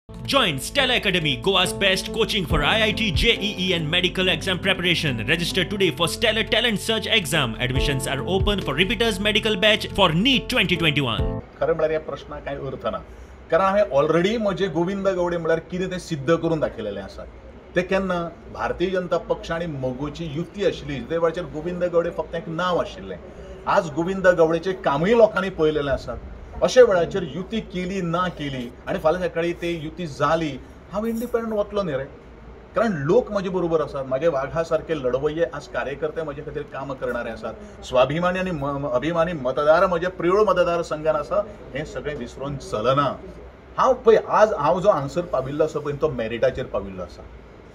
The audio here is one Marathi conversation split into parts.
Join Stella Academy, Goa's best coaching for IIT, JEE and medical exam preparation. Register today for Stellar Talent Search exam. Admissions are open for repeaters medical batch for NEET 2021. खरं म्हळ्यार ह्या प्रश्नाक कांय अर्थ ना, कारण हांवें ऑलरेडी म्हजे गोविंद गवडे म्हळ्यार कितें तें सिद्ध करून दाखयलेलें आसा. ते केन्ना भारतीय जनता पक्ष आनी मोगूची युती आशिल्ली ते वेळाचेर गोविंद गवडे फक्त एक नांव आशिल्लें. आज गोविंद गवडेचें कामूय लोकांनी पळयलेलें आसा. अशा वेळाचेर युती केली ना केली आनी फाल्यां सकाळी ती युती जाली, हांव इंडिपेंडंट वतलो न्ही रे, कारण लोक म्हजे बरोबर आसात. म्हाजे वाघा सारके लढवय्ये आज कार्यकर्ते म्हजे खातीर काम करणारे आसात. स्वाभिमानी आनी अभिमानी मतदार म्हजे प्रिय मतदार संघान आसा. हें सगळें विसरून चलना. हांव पळय आज हांव जो आन्सर पाविल्लो आसा पळय तो मेरिटाचेर पाविल्लो आसा,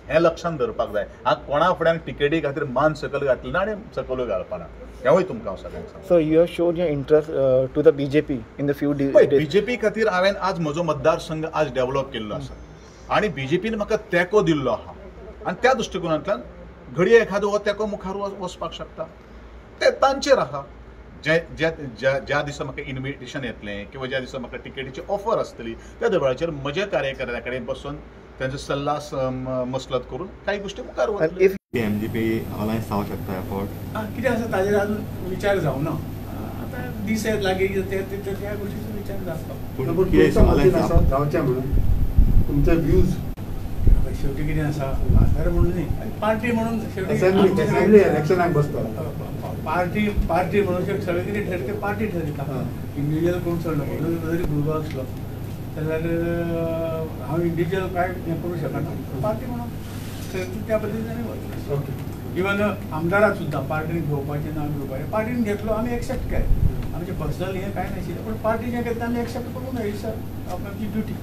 हें लक्षांत धरपाक जाय. हांव कोणा फुड्यान टिकेटी खातीर मान सकयल घातलें ना आनी सकयल घालपाना. हेंवूय तुमकां हांव सगळ्यांक सांगता. So you have shown your interest to the BJP in the few days. BJP खातीर हांवें आज म्हजो मतदारसंघ आज डेव्हलप केल्लो आसा आनी बीजेपीन म्हाका तेंको दिल्लो आहा आनी त्या दृश्टिकोनांतल्यान घडये एखादो हो तेंको मुखार वचपाक शकता. ते तांचेर आहा. ज्या दिसा म्हाका इन्विटेशन येतलें किंवा ज्या दिसा म्हाका टिकेटीची ऑफर आसतली त्या वेळाचेर म्हज्या कार्यकर्त्यां कडेन बसून त्यांचो सल्ला मसलत करून काही गोष्टी मुखार वतल्यो. एमजीपी अलायन्स जावं शकता एफर्ट कितें आसा ताजेर अजून विचार जावना. आतां दीस येत लागीं त्या गोष्टीचो विचार जातलो. जावचें म्हणून तुमचे व्ह्यूज शेवटी कितें आसा आधार म्हणून न्ही पार्टी म्हणून असेंब्ली इलेक्शनाक बसता पार्टी म्हणून सगळें कितें ठरता पार्टी ठरयता. इंडिविज्युअल कोण चलना. जरी भुरगो आसलो जाल्यार हांव इंडिविज्युअल कांय हें करूं शकना. पार्टी म्हणून त्या पद्दतीन वतले. इवन आमदाराक सुद्दां पार्टीन घेवपाचें ना घेवपाचें पार्टीन घेतलो आमी एक्सेप्ट केलें. आमचें पर्सनल हें कांय नाशिल्लें पूण पार्टी जें करता आमी एक्सेप्ट करूंक जाय. आमची ड्युटी.